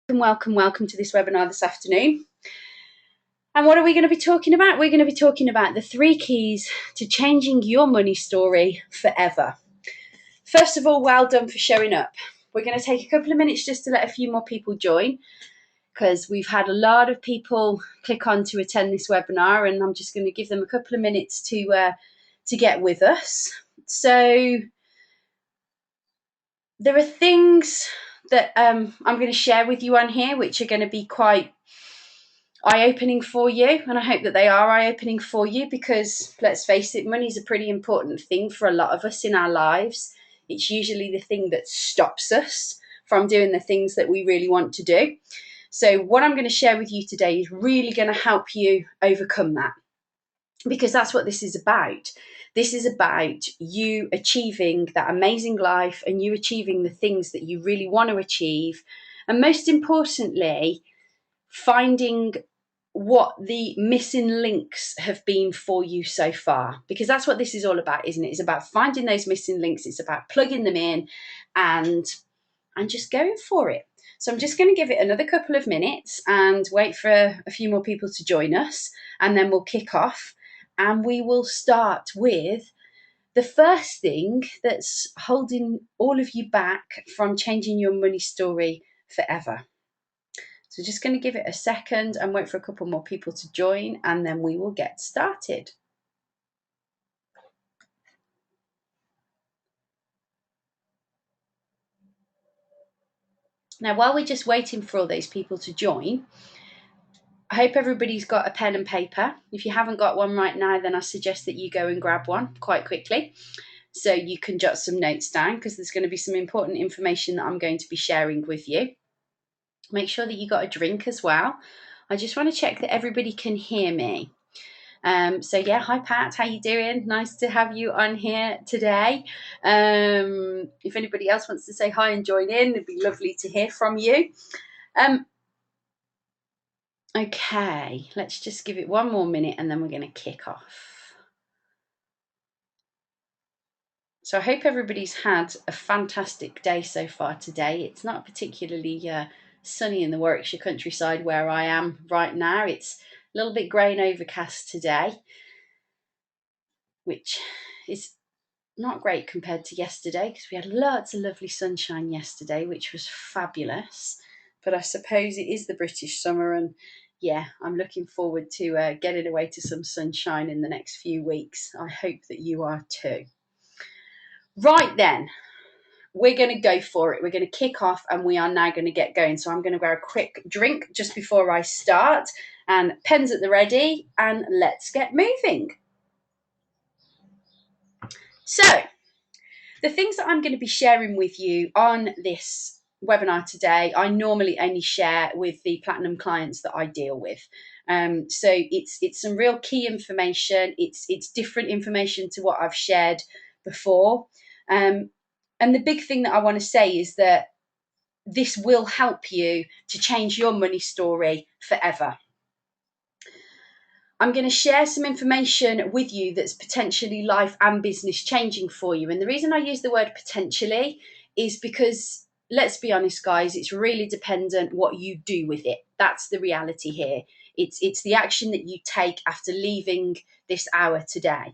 Welcome to this webinar this afternoon. And what are we going to be talking about? We're going to be talking about the 3 keys to changing your money story forever. First of all, well done for showing up. We're going to take a couple of minutes just to let a few more people join, because we've had a lot of people click on to attend this webinar, and I'm just going to give them a couple of minutes to get with us. So there are things that I'm going to share with you on here which are going to be quite eye-opening for you, and I hope that they are eye-opening for you, because let's face it, money is a pretty important thing for a lot of us in our lives. It's usually the thing that stops us from doing the things that we really want to do. So what I'm going to share with you today is really going to help you overcome that, because that's what this is about. This is about you achieving that amazing life and you achieving the things that you really want to achieve, and most importantly, finding what the missing links have been for you so far, because that's what this is all about, isn't it? It's about finding those missing links. It's about plugging them in and just going for it. So I'm just going to give it another couple of minutes and wait for a few more people to join us, and then we'll kick off, and we will start with the first thing that's holding all of you back from changing your money story forever. So just going to give it a second and wait for a couple more people to join, and then we will get started. Now, while we're just waiting for all those people to join, I hope everybody's got a pen and paper. If you haven't got one right now, then I suggest that you go and grab one quite quickly so you can jot some notes down, because there's going to be some important information that I'm going to be sharing with you. Make sure that you got a drink as well. I just want to check that everybody can hear me. So yeah, hi Pat, how you doing? Nice to have you on here today. If anybody else wants to say hi and join in, it'd be lovely to hear from you. Okay, let's just give it one more minute and then we're going to kick off. So I hope everybody's had a fantastic day so far today. It's not particularly sunny in the Warwickshire countryside where I am right now. It's a little bit grey and overcast today, which is not great compared to yesterday, because we had lots of lovely sunshine yesterday, which was fabulous. But I suppose it is the British summer, and yeah, I'm looking forward to getting away to some sunshine in the next few weeks. I hope that you are too. Right then, we're going to go for it. We're going to kick off, and we are now going to get going. So I'm going to grab a quick drink just before I start, and pens at the ready, and let's get moving. So the things that I'm going to be sharing with you on this webinar today, I normally only share with the platinum clients that I deal with. So it's some real key information. It's different information to what I've shared before. And the big thing that I want to say is that this will help you to change your money story forever. I'm going to share some information with you that's potentially life and business changing for you. And the reason I use the word potentially is because, let's be honest, guys, it's really dependent what you do with it. That's the reality here. It's the action that you take after leaving this hour today.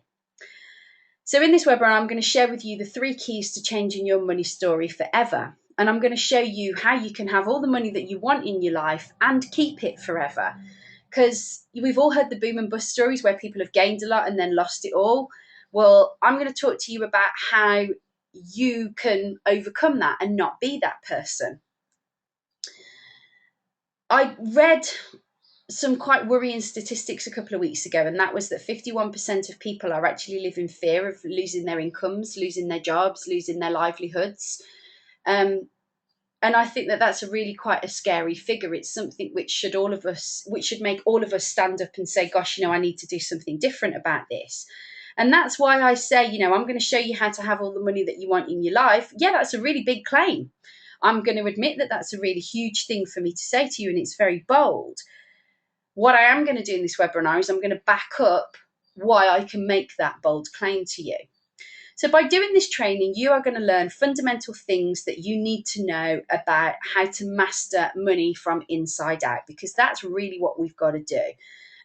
So in this webinar, I'm going to share with you the 3 keys to changing your money story forever. And I'm going to show you how you can have all the money that you want in your life and keep it forever. Because we've all heard the boom and bust stories where people have gained a lot and then lost it all. Well, I'm going to talk to you about how you can overcome that and not be that person. I read some quite worrying statistics a couple of weeks ago, and that was that 51% of people are actually live in fear of losing their incomes, losing their jobs, losing their livelihoods. And I think that that's a really quite a scary figure. It's something which should make all of us stand up and say, gosh, I need to do something different about this. And that's why I say, I'm going to show you how to have all the money that you want in your life. Yeah, that's a really big claim. I'm going to admit that that's a really huge thing for me to say to you, and it's very bold. What I am going to do in this webinar is I'm going to back up why I can make that bold claim to you. So by doing this training, you are going to learn fundamental things that you need to know about how to master money from inside out, because that's really what we've got to do.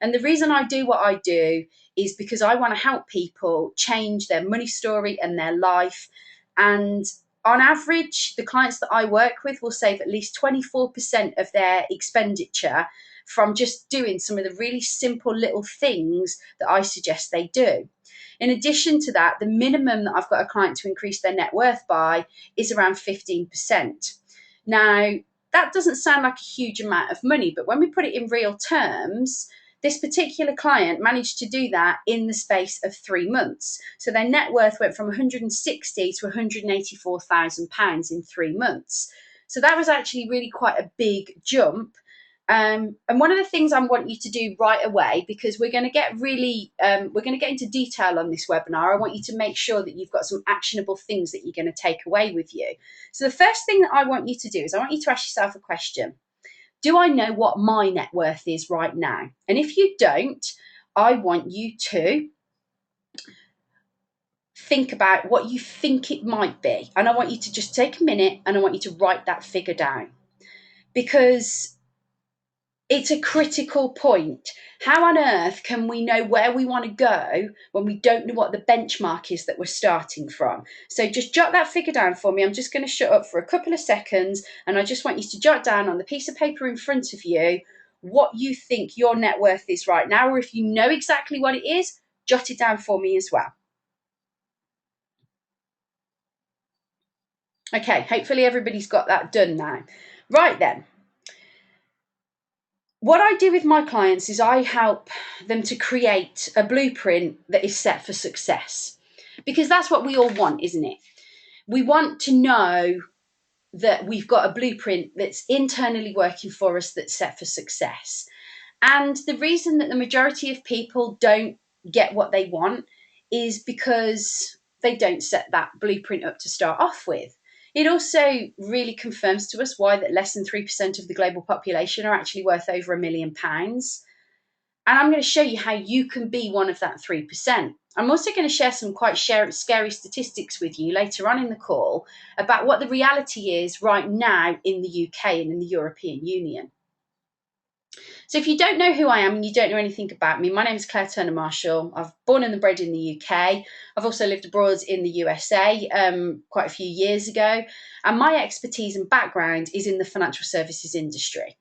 And the reason I do what I do is because I want to help people change their money story and their life. And on average, the clients that I work with will save at least 24% of their expenditure from just doing some of the really simple little things that I suggest they do. In addition to that, the minimum that I've got a client to increase their net worth by is around 15%. Now, that doesn't sound like a huge amount of money, but when we put it in real terms, this particular client managed to do that in the space of 3 months. So their net worth went from 160 to 184,000 pounds in 3 months. So that was actually really quite a big jump. And one of the things I want you to do right away, because we're going to get into detail on this webinar, I want you to make sure that you've got some actionable things that you're going to take away with you. So the first thing that I want you to do is I want you to ask yourself a question. Do I know what my net worth is right now? And if you don't, I want you to think about what you think it might be. And I want you to just take a minute and I want you to write that figure down, because it's a critical point. How on earth can we know where we want to go when we don't know what the benchmark is that we're starting from? So just jot that figure down for me. I'm just going to shut up for a couple of seconds, and I just want you to jot down on the piece of paper in front of you what you think your net worth is right now, or if you know exactly what it is, jot it down for me as well. Okay, hopefully everybody's got that done now. Right then. What I do with my clients is I help them to create a blueprint that is set for success, because that's what we all want, isn't it? We want to know that we've got a blueprint that's internally working for us, that's set for success. And the reason that the majority of people don't get what they want is because they don't set that blueprint up to start off with. It also really confirms to us why that less than 3% of the global population are actually worth over £1 million. And I'm going to show you how you can be one of that 3%. I'm also going to share some quite scary statistics with you later on in the call about what the reality is right now in the UK and in the European Union. So if you don't know who I am and you don't know anything about me, my name is Claire Turner Marshall. I've born and bred in the UK. I've also lived abroad in the USA quite a few years ago. And my expertise and background is in the financial services industry.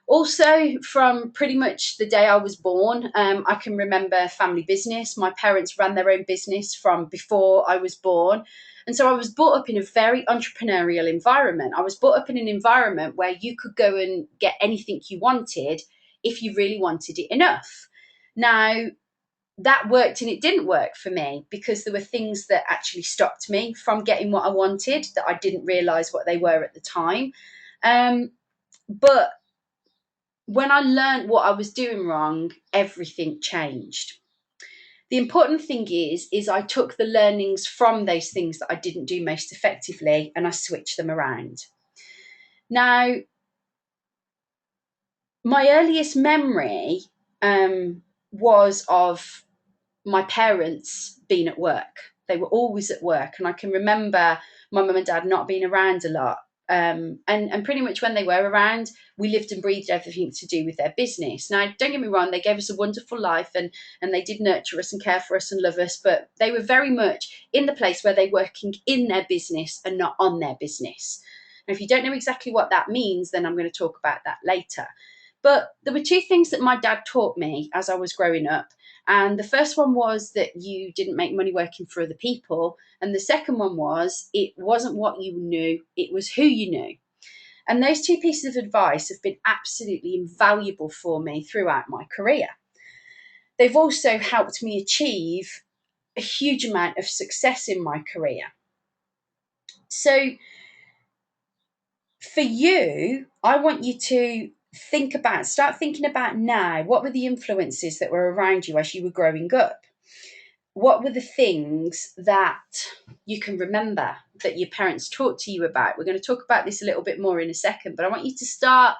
Also, from pretty much the day I was born, I can remember family business. My parents ran their own business from before I was born. And so I was brought up in a very entrepreneurial environment. I was brought up in an environment where you could go and get anything you wanted if you really wanted it enough. Now, that worked and it didn't work for me, because there were things that actually stopped me from getting what I wanted that I didn't realise what they were at the time. But when I learned what I was doing wrong, everything changed. The important thing is I took the learnings from those things that I didn't do most effectively and I switched them around. Now, my earliest memory was of my parents being at work. They were always at work, and I can remember my mum and dad not being around a lot. And pretty much when they were around, we lived and breathed everything to do with their business. Now, don't get me wrong, they gave us a wonderful life and they did nurture us and care for us and love us, but they were very much in the place where they were working in their business and not on their business. Now, if you don't know exactly what that means, then I'm going to talk about that later. But there were two things that my dad taught me as I was growing up. And the first one was that you didn't make money working for other people. And the second one was it wasn't what you knew, it was who you knew. And those two pieces of advice have been absolutely invaluable for me throughout my career. They've also helped me achieve a huge amount of success in my career. So for you, I want you to start thinking about now, what were the influences that were around you as you were growing up? What were the things that you can remember that your parents talked to you about? We're going to talk about this a little bit more in a second, but I want you to start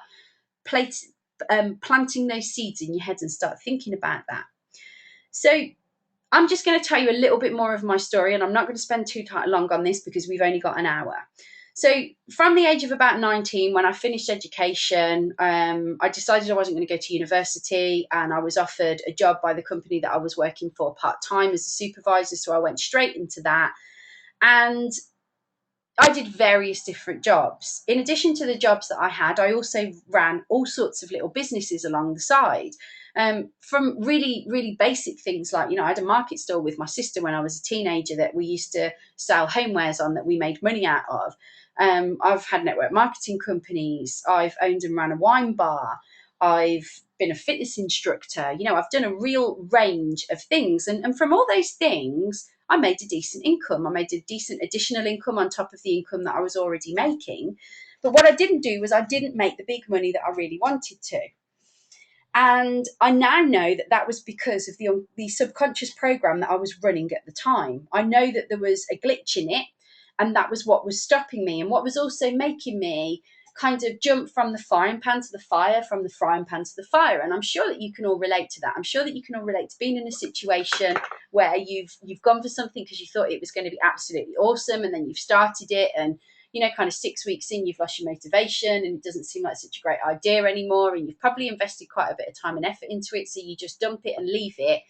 planting those seeds in your head and start thinking about that. So I'm just going to tell you a little bit more of my story, and I'm not going to spend too long on this because we've only got an hour. So from the age of about 19, when I finished education, I decided I wasn't going to go to university, and I was offered a job by the company that I was working for part-time as a supervisor. So I went straight into that. And I did various different jobs. In addition to the jobs that I had, I also ran all sorts of little businesses along the side. From really, really basic things like, I had a market stall with my sister when I was a teenager that we used to sell homewares on that we made money out of. I've had network marketing companies. I've owned and ran a wine bar. I've been a fitness instructor. I've done a real range of things. And from all those things, I made a decent income. I made a decent additional income on top of the income that I was already making. But what I didn't do was I didn't make the big money that I really wanted to. And I now know that that was because of the subconscious program that I was running at the time. I know that there was a glitch in it, and that was what was stopping me, and what was also making me kind of jump from the frying pan to the fire, from the frying pan to the fire. And I'm sure that you can all relate to that. I'm sure that you can all relate to being in a situation where you've gone for something because you thought it was going to be absolutely awesome, and then you've started it, and kind of 6 weeks in, you've lost your motivation and it doesn't seem like such a great idea anymore. And you've probably invested quite a bit of time and effort into it. So you just dump it and leave it.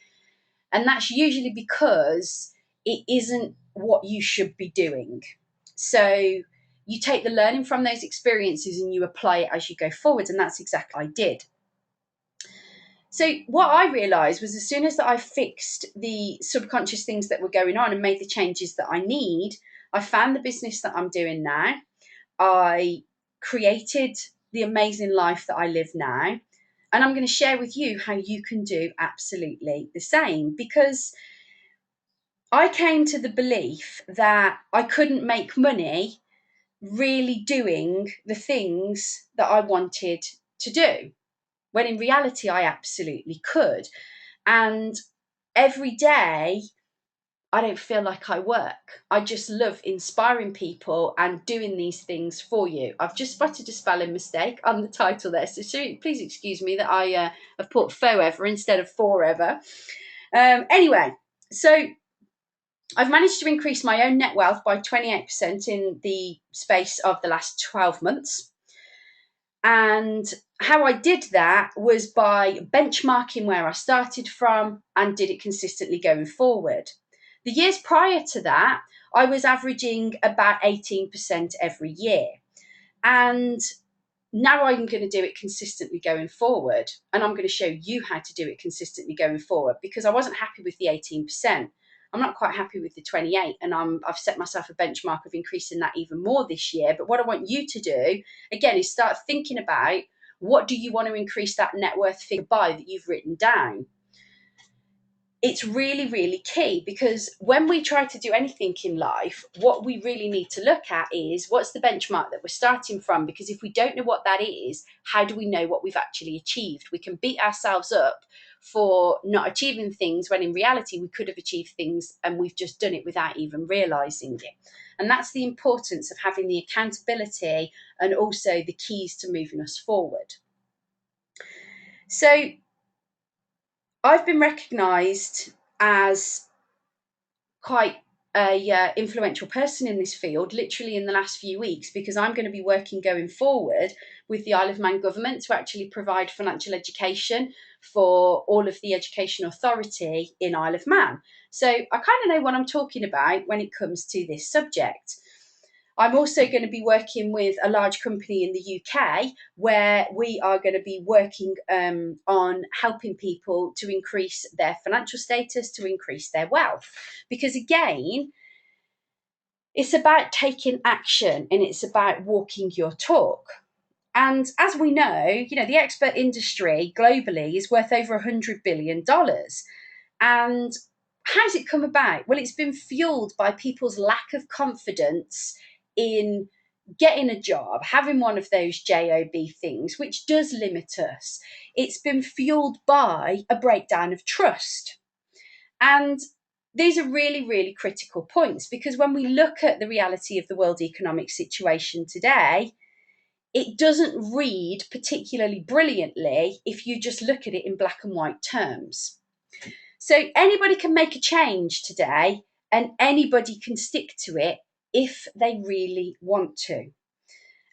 And that's usually because it isn't what you should be doing. So you take the learning from those experiences and you apply it as you go forward. And that's exactly what I did. So what I realized was, as soon as that I fixed the subconscious things that were going on and made the changes that I need, I found the business that I'm doing now. I created the amazing life that I live now. And I'm going to share with you how you can do absolutely the same, because I came to the belief that I couldn't make money really doing the things that I wanted to do, when in reality I absolutely could. And every day I don't feel like I work. I just love inspiring people and doing these things for you. I've just spotted a spelling mistake on the title there, so please excuse me that I have put forever instead of forever. Anyway, so I've managed to increase my own net wealth by 28% in the space of the last 12 months. And how I did that was by benchmarking where I started from and did it consistently going forward. The years prior to that, I was averaging about 18% every year. And now I'm going to do it consistently going forward. And I'm going to show you how to do it consistently going forward, because I wasn't happy with the 18%. I'm not quite happy with the 28, and I've set myself a benchmark of increasing that even more this year. But what I want you to do, again, is start thinking about, what do you want to increase that net worth figure by that you've written down? It's really, really key, because when we try to do anything in life, what we really need to look at is, what's the benchmark that we're starting from? Because if we don't know what that is, how do we know what we've actually achieved? We can beat ourselves up for not achieving things, when in reality we could have achieved things and we've just done it without even realizing it. And that's the importance of having the accountability and also the keys to moving us forward. So I've been recognised as quite a influential person in this field literally in the last few weeks, because I'm going to be working going forward with the Isle of Man government to actually provide financial education for all of the education authority in Isle of Man. So I kind of know what I'm talking about when it comes to this subject. I'm also going to be working with a large company in the UK, where we are going to be working on helping people to increase their financial status, to increase their wealth. Because again, it's about taking action and it's about walking your talk. And as we know, the expert industry globally is worth over $100 billion. And how's it come about? Well, it's been fueled by people's lack of confidence in getting a job, having one of those job things, which does limit us. It's been fueled by a breakdown of trust. And these are really, really critical points, because when we look at the reality of the world economic situation today, it doesn't read particularly brilliantly if you just look at it in black and white terms. So anybody can make a change today, and anybody can stick to it if they really want to.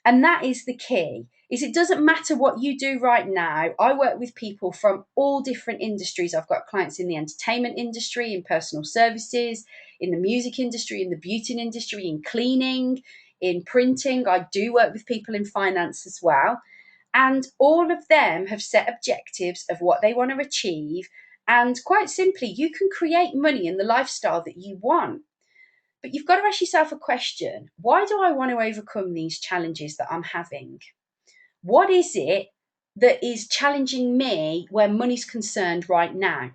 And that is the key. Is it doesn't matter what you do right now. I work with people from all different industries. I've got clients in the entertainment industry, in personal services, in the music industry, in the beauty industry, in cleaning, in printing. I do work with people in finance as well. And all of them have set objectives of what they want to achieve. And quite simply, you can create money in the lifestyle that you want. But you've got to ask yourself a question. Why do I want to overcome these challenges that I'm having? What is it that is challenging me where money's concerned right now?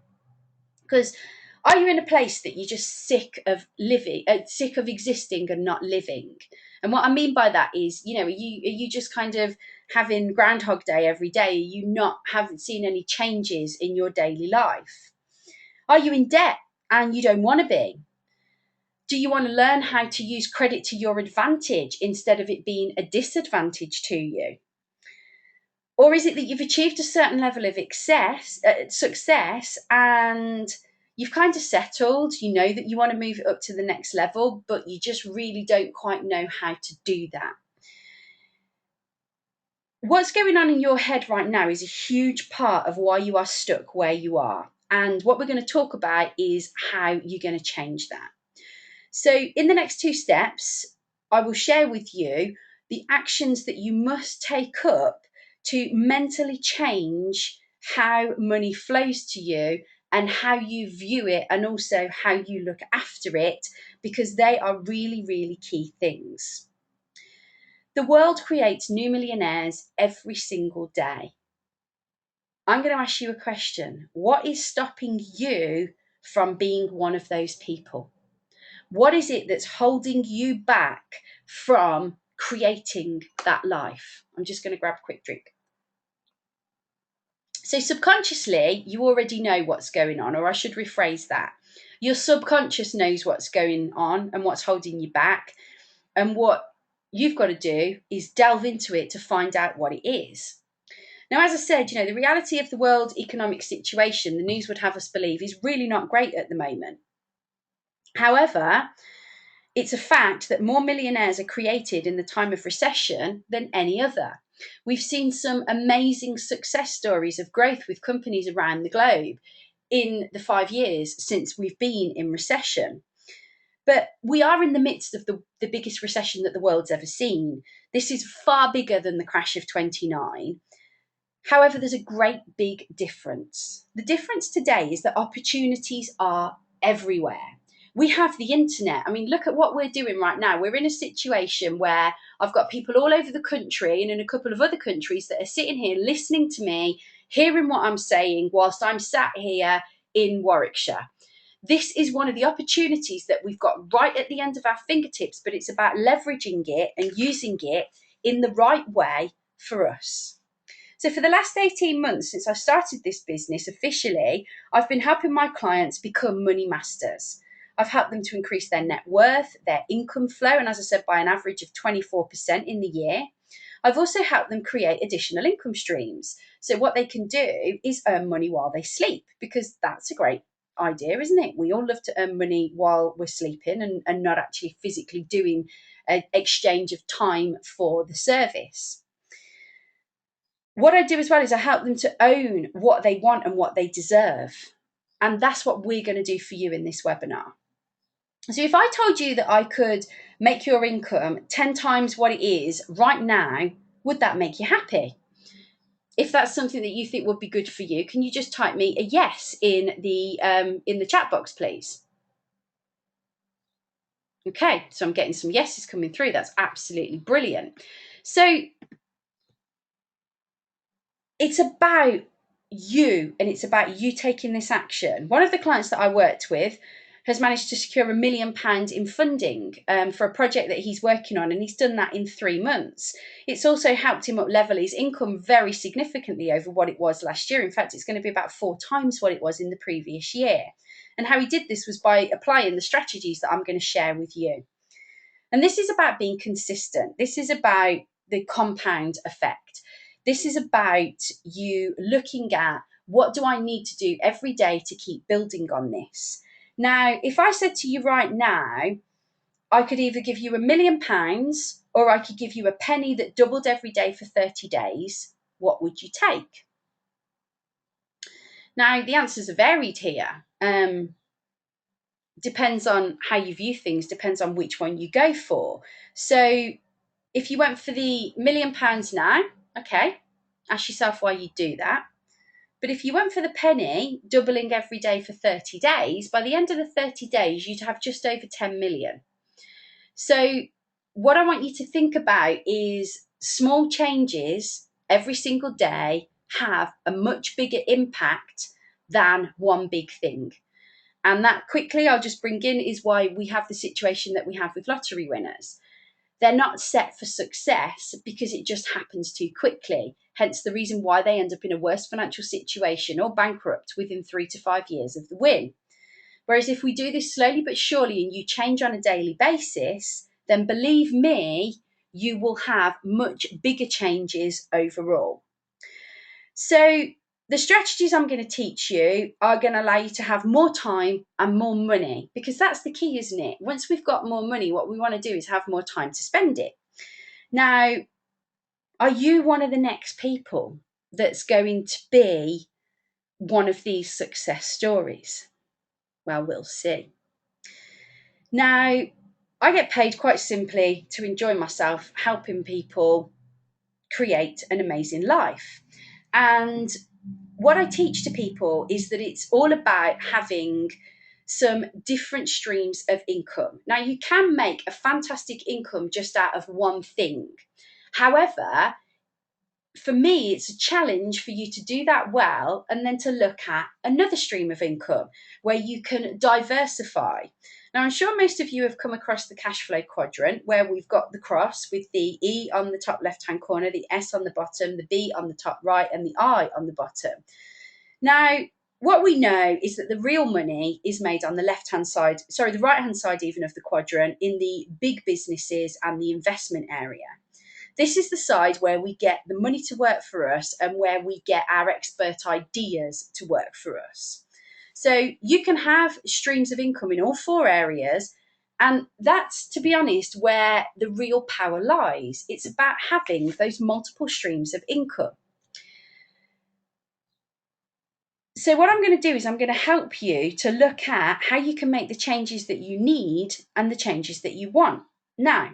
Because are you in a place that you're just sick of living, sick of existing and not living? And what I mean by that is, are you just kind of having Groundhog Day every day? Are you not haven't seen any changes in your daily life? Are you in debt and you don't want to be? Do you want to learn how to use credit to your advantage instead of it being a disadvantage to you? Or is it that you've achieved a certain level of success and you've kind of settled? You know that you want to move it up to the next level, but you just really don't quite know how to do that. What's going on in your head right now is a huge part of why you are stuck where you are. And what we're going to talk about is how you're going to change that. So, in the next 2 steps, I will share with you the actions that you must take up to mentally change how money flows to you and how you view it, and also how you look after it, because they are really, really key things. The world creates new millionaires every single day. I'm going to ask you a question. What is stopping you from being one of those people? What is it that's holding you back from creating that life? I'm just going to grab a quick drink. So subconsciously, you already know what's going on, or I should rephrase that. Your subconscious knows what's going on and what's holding you back. And what you've got to do is delve into it to find out what it is. Now, as I said, the reality of the world economic situation, the news would have us believe, is really not great at the moment. However, it's a fact that more millionaires are created in the time of recession than any other. We've seen some amazing success stories of growth with companies around the globe in the 5 years since we've been in recession. But we are in the midst of the biggest recession that the world's ever seen. This is far bigger than the crash of 29. However, there's a great big difference. The difference today is that opportunities are everywhere. We have the internet. I mean, look at what we're doing right now. We're in a situation where I've got people all over the country and in a couple of other countries that are sitting here listening to me, hearing what I'm saying whilst I'm sat here in Warwickshire. This is one of the opportunities that we've got right at the end of our fingertips, but it's about leveraging it and using it in the right way for us. So for the last 18 months since I started this business officially, I've been helping my clients become money masters. I've helped them to increase their net worth, their income flow, and as I said, by an average of 24% in the year. I've also helped them create additional income streams. So what they can do is earn money while they sleep, because that's a great idea, isn't it? We all love to earn money while we're sleeping and not actually physically doing an exchange of time for the service. What I do as well is I help them to own what they want and what they deserve. And that's what we're going to do for you in this webinar. So if I told you that I could make your income 10 times what it is right now, would that make you happy? If that's something that you think would be good for you, can you just type me a yes in the chat box, please? Okay, so I'm getting some yeses coming through. That's absolutely brilliant. So it's about you, and it's about you taking this action. One of the clients that I worked with has managed to secure £1 million in funding for a project that he's working on, and he's done that in 3 months. It's also helped him up level his income very significantly over what it was last year. In fact, it's going to be about 4 times what it was in the previous year. And how he did this was by applying the strategies that I'm going to share with you. And this is about being consistent. This is about the compound effect. This is about you looking at What do I need to do every day to keep building on this? Now, if I said to you right now, I could either give you £1,000,000 or I could give you a penny that doubled every day for 30 days, what would you take? Now, the answers are varied here. Depends on how you view things, depends on which one you go for. So if you went for the £1,000,000 now, okay, ask yourself why you do that. But if you went for the penny, doubling every day for 30 days, by the end of the 30 days, you'd have just over 10 million. So what I want you to think about is small changes every single day have a much bigger impact than one big thing. And that quickly I'll just bring in is why we have the situation that we have with lottery winners. They're not set for success because it just happens too quickly. Hence the reason why they end up in a worse financial situation or bankrupt within 3 to 5 years of the win. Whereas if we do this slowly but surely and you change on a daily basis, then believe me, you will have much bigger changes overall. So the strategies I'm going to teach you are going to allow you to have more time and more money, because that's the key, isn't it? Once we've got more money, what we want to do is have more time to spend it. Now, are you one of the next people that's going to be one of these success stories? Well, we'll see. Now, I get paid quite simply to enjoy myself, helping people create an amazing life. And what I teach to people is that it's all about having some different streams of income. Now, you can make a fantastic income just out of one thing. However, for me, it's a challenge for you to do that well and then to look at another stream of income where you can diversify. Now, I'm sure most of you have come across the cash flow quadrant where we've got the cross with the E on the top left-hand corner, the S on the bottom, the B on the top right, and the I on the bottom. Now, what we know is that the real money is made on the left-hand side, the right-hand side even of the quadrant, in the big businesses and the investment area. This is the side where we get the money to work for us and where we get our expert ideas to work for us. So you can have streams of income in all four areas, and that's, to be honest, where the real power lies. It's about having those multiple streams of income. So what I'm going to do is I'm going to help you to look at how you can make the changes that you need and the changes that you want. Now,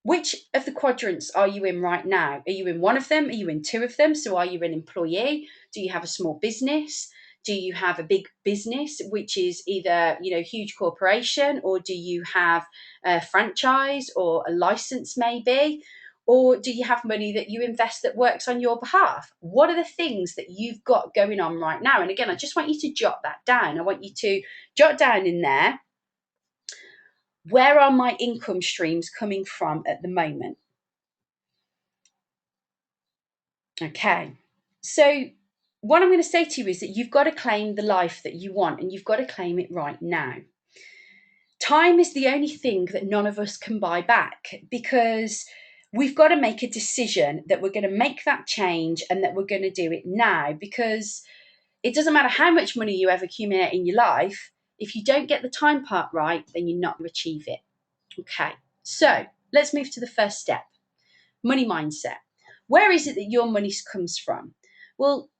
which of the quadrants are you in right now? Are you in one of them? Are you in two of them? So are you an employee? Do you have a small business? Do you have a big business, which is either, huge corporation, or do you have a franchise or a license maybe? Or do you have money that you invest that works on your behalf? What are the things that you've got going on right now? And again, I just want you to jot that down. I want you to jot down in there, where are my income streams coming from at the moment? Okay, so what I'm going to say to you is that you've got to claim the life that you want, and you've got to claim it right now. Time is the only thing that none of us can buy back, because we've got to make a decision that we're going to make that change and that we're going to do it now, because it doesn't matter how much money you ever accumulate in your life. If you don't get the time part right, then you're not going to achieve it. Okay, so let's move to the first step, money mindset. Where is it that your money comes from? Well,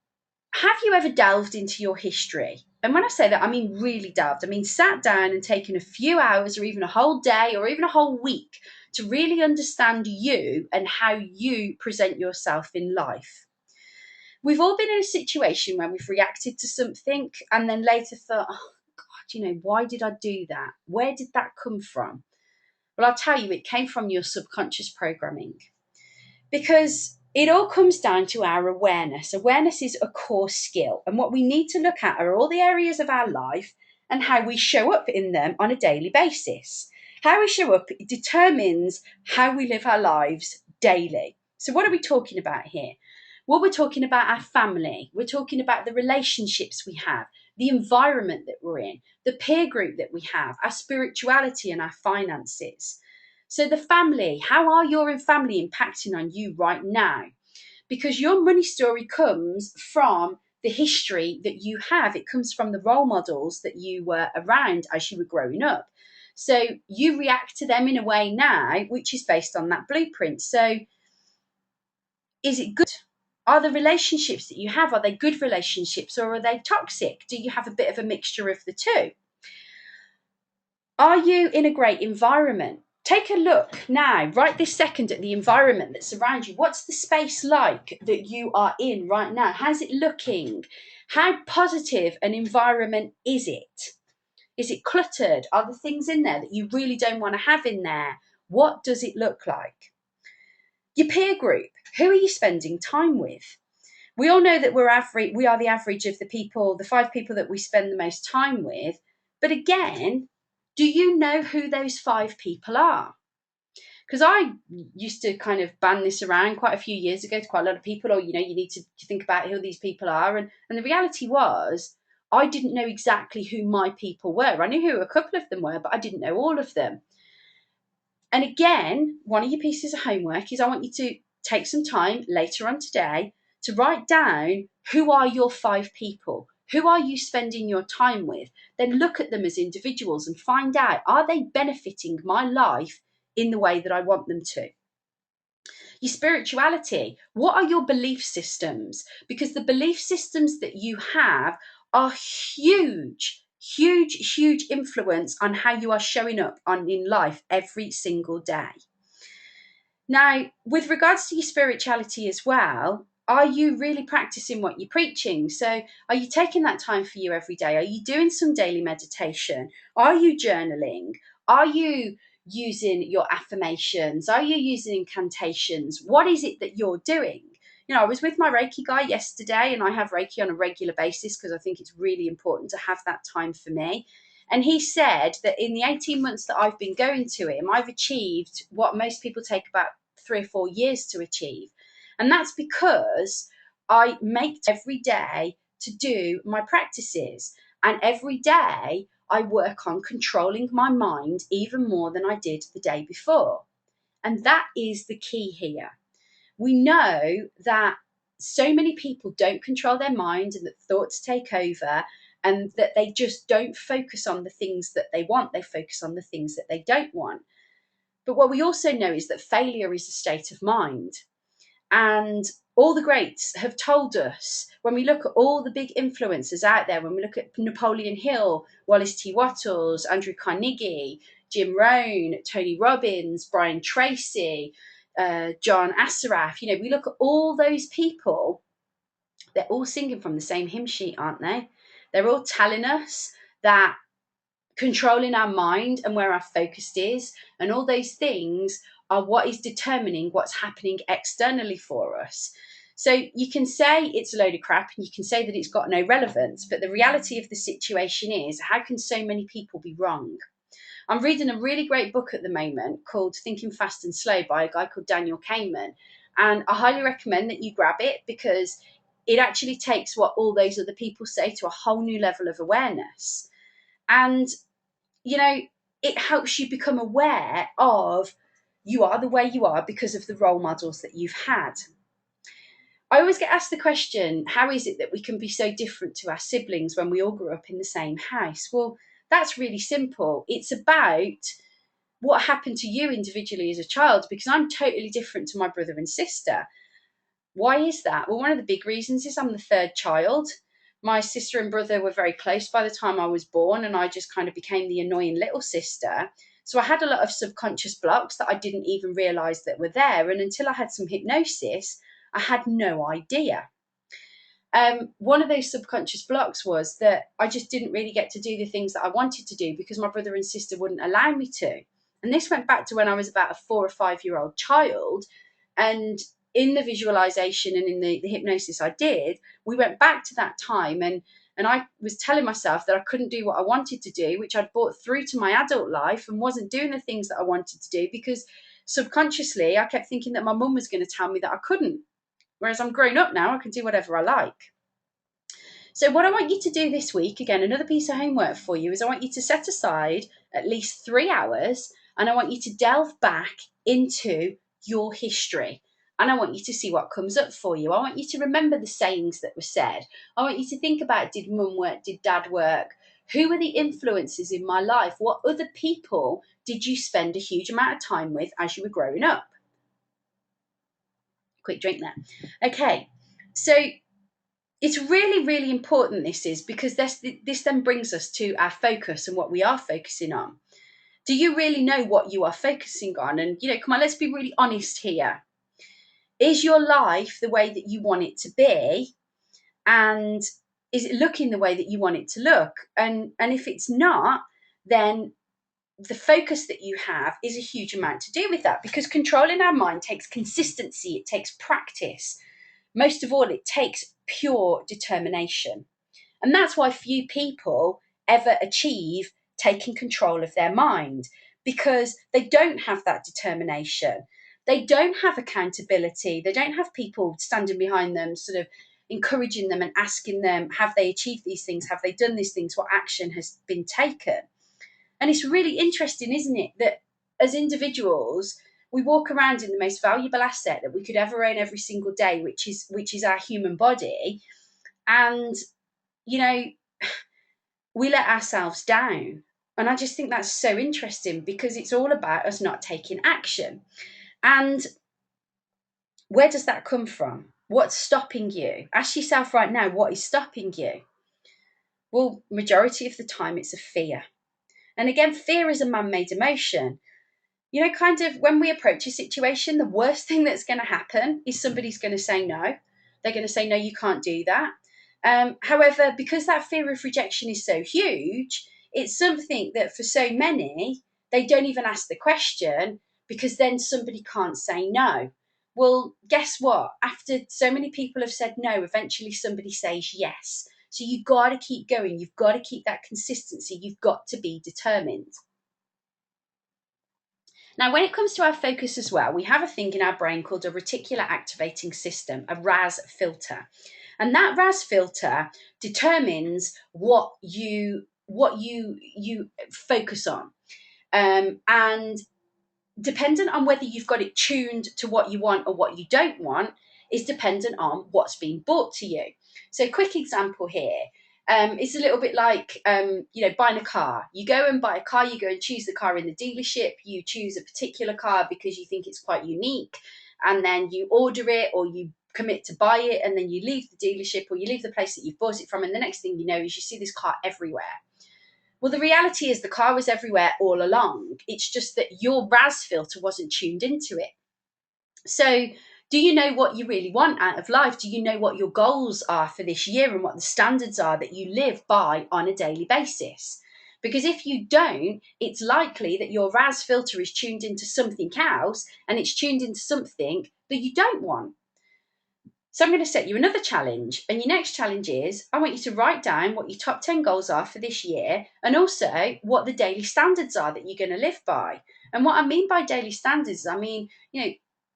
have you ever delved into your history? And when I say that, I mean really delved. I mean sat down and taken a few hours or even a whole day or even a whole week to really understand you and how you present yourself in life. We've all been in a situation where we've reacted to something and then later thought, oh God, why did I do that? Where did that come from? Well, I'll tell you, it came from your subconscious programming. Because it all comes down to our awareness. Awareness is a core skill. And what we need to look at are all the areas of our life and how we show up in them on a daily basis. How we show up determines how we live our lives daily. So what are we talking about here? Well, we're talking about our family. We're talking about the relationships we have, the environment that we're in, the peer group that we have, our spirituality and our finances. So the family, how are your family impacting on you right now? Because your money story comes from the history that you have. It comes from the role models that you were around as you were growing up. So you react to them in a way now which is based on that blueprint. So is it good? Are the relationships that you have, are they good relationships or are they toxic? Do you have a bit of a mixture of the two? Are you in a great environment? Take a look now, right this second, at the environment that's around you. What's the space like that you are in right now? How's it looking? How positive an environment is it? Is it cluttered? Are there things in there that you really don't want to have in there? What does it look like? Your peer group. Who are you spending time with? We all know that we are the average of the people, the 5 people that we spend the most time with. But again, do you know who those 5 people are? Because I used to kind of ban this around quite a few years ago to quite a lot of people, or, you need to think about who these people are. And the reality was, I didn't know exactly who my people were. I knew who a couple of them were, but I didn't know all of them. And again, one of your pieces of homework is I want you to take some time later on today to write down who are your 5 people. Who are you spending your time with? Then look at them as individuals and find out, are they benefiting my life in the way that I want them to? Your spirituality. What are your belief systems? Because the belief systems that you have are huge, huge, huge influence on how you are showing up in life every single day. Now, with regards to your spirituality as well, are you really practicing what you're preaching? So are you taking that time for you every day? Are you doing some daily meditation? Are you journaling? Are you using your affirmations? Are you using incantations? What is it that you're doing? I was with my Reiki guy yesterday, and I have Reiki on a regular basis because I think it's really important to have that time for me. And he said that in the 18 months that I've been going to him, I've achieved what most people take about 3 or 4 years to achieve. And that's because I make every day to do my practices. And every day I work on controlling my mind even more than I did the day before. And that is the key here. We know that so many people don't control their mind and that thoughts take over, and that they just don't focus on the things that they want. They focus on the things that they don't want. But what we also know is that failure is a state of mind. And all the greats have told us, when we look at all the big influencers out there, when we look at Napoleon Hill, Wallace T. Wattles, Andrew Carnegie, Jim Rohn, Tony Robbins, Brian Tracy, John Assaraf, we look at all those people, they're all singing from the same hymn sheet, aren't they? They're all telling us that controlling our mind and where our focus is and all those things are what is determining what's happening externally for us. So you can say it's a load of crap and you can say that it's got no relevance, but the reality of the situation is, how can so many people be wrong? I'm reading a really great book at the moment called Thinking Fast and Slow by a guy called Daniel Kahneman. And I highly recommend that you grab it, because it actually takes what all those other people say to a whole new level of awareness. And, it helps you become aware of, you are the way you are because of the role models that you've had. I always get asked the question, how is it that we can be so different to our siblings when we all grew up in the same house? Well, that's really simple. It's about what happened to you individually as a child, because I'm totally different to my brother and sister. Why is that? Well, one of the big reasons is I'm the 3rd child. My sister and brother were very close by the time I was born, and I just kind of became the annoying little sister. So I had a lot of subconscious blocks that I didn't even realize that were there. And until I had some hypnosis, I had no idea. One of those subconscious blocks was that I just didn't really get to do the things that I wanted to do because my brother and sister wouldn't allow me to. And this went back to when I was about a 4 or 5-year-old child. And in the visualization and in the hypnosis I did, we went back to that time, and I was telling myself that I couldn't do what I wanted to do, which I'd brought through to my adult life, and wasn't doing the things that I wanted to do because subconsciously I kept thinking that my mum was going to tell me that I couldn't. Whereas I'm grown up now, I can do whatever I like. So what I want you to do this week, again, another piece of homework for you, is I want you to set aside at least 3 hours, and I want you to delve back into your history. and I want you to see what comes up for you. I want you to remember the sayings that were said. I want you to think about, did mum work? Did dad work? Who were the influences in my life? What other people did you spend a huge amount of time with as you were growing up? Quick drink there. Okay, so it's really, really important, this is, because this then brings us to our focus and what we are focusing on. Do you really know what you are focusing on? And, come on, let's be really honest here. Is your life the way that you want it to be? And is it looking the way that you want it to look? And if it's not, then the focus that you have is a huge amount to do with that, because controlling our mind takes consistency, it takes practice. Most of all, it takes pure determination. And that's why few people ever achieve taking control of their mind, because they don't have that determination. They don't have accountability. They don't have people standing behind them, sort of encouraging them and asking them, have they achieved these things? Have they done these things? What action has been taken? And it's really interesting, isn't it, that as individuals, we walk around in the most valuable asset that we could ever own every single day, which is our human body. And, we let ourselves down. And I just think that's so interesting, because it's all about us not taking action. And where does that come from? What's stopping you? Ask yourself right now, what is stopping you? Well, majority of the time it's a fear. And again, fear is a man-made emotion. Kind of when we approach a situation, the worst thing that's going to happen is somebody's going to say no. They're going to say, no, you can't do that. However, because that fear of rejection is so huge, it's something that for so many, they don't even ask the question, because then somebody can't say no. Well, guess what? After so many people have said no, eventually somebody says yes. So you've got to keep going. You've got to keep that consistency. You've got to be determined. Now, when it comes to our focus as well, we have a thing in our brain called a reticular activating system, a Raz filter. And that Raz filter determines what you focus on. And dependent on whether you've got it tuned to what you want or what you don't want is dependent on what's being brought to you. So a quick example here. It's a little bit like, buying a car. You go and buy a car, you go and choose the car in the dealership, you choose a particular car because you think it's quite unique, and then you order it or you commit to buy it, and then you leave the dealership or you leave the place that you've bought it from, and the next thing you know is you see this car everywhere. Well, the reality is the car was everywhere all along. It's just that your Raz filter wasn't tuned into it. So, do you know what you really want out of life? Do you know what your goals are for this year and what the standards are that you live by on a daily basis? Because if you don't, it's likely that your Raz filter is tuned into something else, and it's tuned into something that you don't want. So I'm going to set you another challenge. And your next challenge is, I want you to write down what your top 10 goals are for this year, and also what the daily standards are that you're going to live by. And what I mean by daily standards, I mean,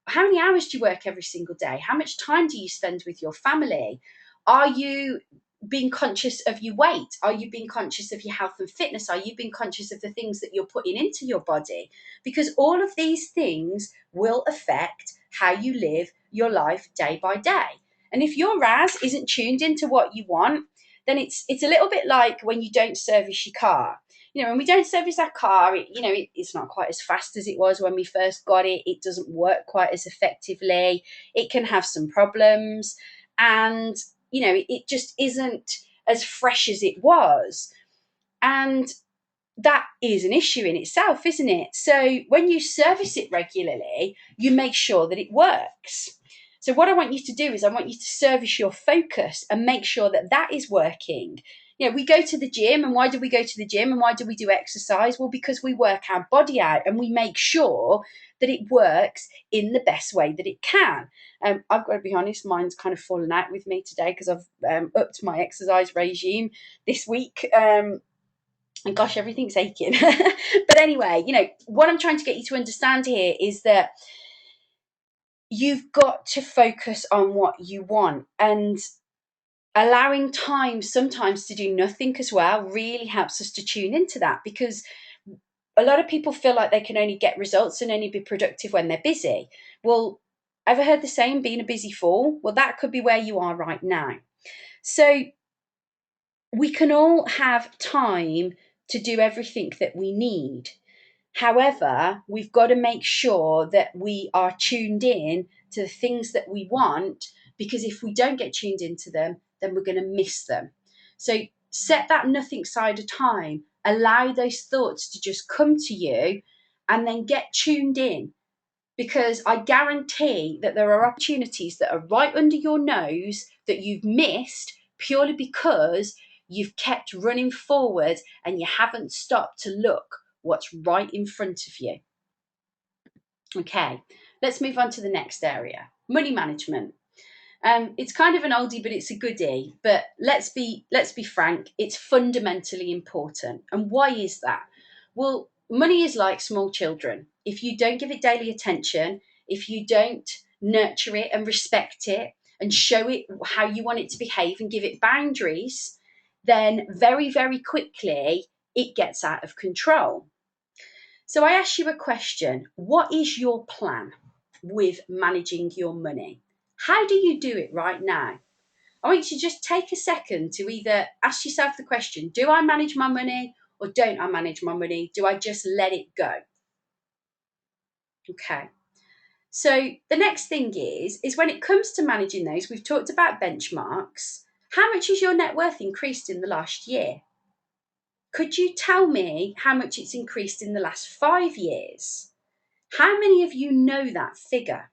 how many hours do you work every single day? How much time do you spend with your family? Are you being conscious of your weight? Are you being conscious of your health and fitness? Are you being conscious of the things that you're putting into your body? Because all of these things will affect how you live your life day by day. And if your Raz isn't tuned into what you want, then it's a little bit like when you don't service your car. When we don't service our car, it's not quite as fast as it was when we first got it. It doesn't work quite as effectively. It can have some problems, and it just isn't as fresh as it was. And that is an issue in itself, isn't it? So when you service it regularly, you make sure that it works. So what I want you to do is I want you to service your focus and make sure that that is working. We go to the gym, and why do we go to the gym and why do we do exercise? Well, because we work our body out and we make sure that it works in the best way that it can. I've got to be honest, mine's kind of fallen out with me today because I've upped my exercise regime this week. And gosh, everything's aching. But anyway, what I'm trying to get you to understand here is that you've got to focus on what you want, and allowing time sometimes to do nothing as well really helps us to tune into that, because a lot of people feel like they can only get results and only be productive when they're busy. Well, Ever heard the saying, being a busy fool? Well, that could be where you are right now. So we can all have time to do everything that we need. However, we've got to make sure that we are tuned in to the things that we want, because if we don't get tuned into them, then we're going to miss them. So set that nothing side of time, allow those thoughts to just come to you, and then get tuned in, because I guarantee that there are opportunities that are right under your nose that you've missed purely because you've kept running forward and you haven't stopped to look what's right in front of you. Okay, let's move on to the next area, money management. It's kind of an oldie, but it's a goodie. But let's be frank, it's fundamentally important. And why is that? Well, money is like small children. If you don't give it daily attention, if you don't nurture it and respect it and show it how you want it to behave and give it boundaries, then very, very quickly it gets out of control. So I ask you a question. What is your plan with managing your money? How do you do it right now? I want you to just take a second to either ask yourself the question, do I manage my money or don't I manage my money? Do I just let it go? Okay. So the next thing is when it comes to managing those, we've talked about benchmarks. How much has your net worth increased in the last year? Could you tell me how much it's increased in the last 5 years? How many of you know that figure?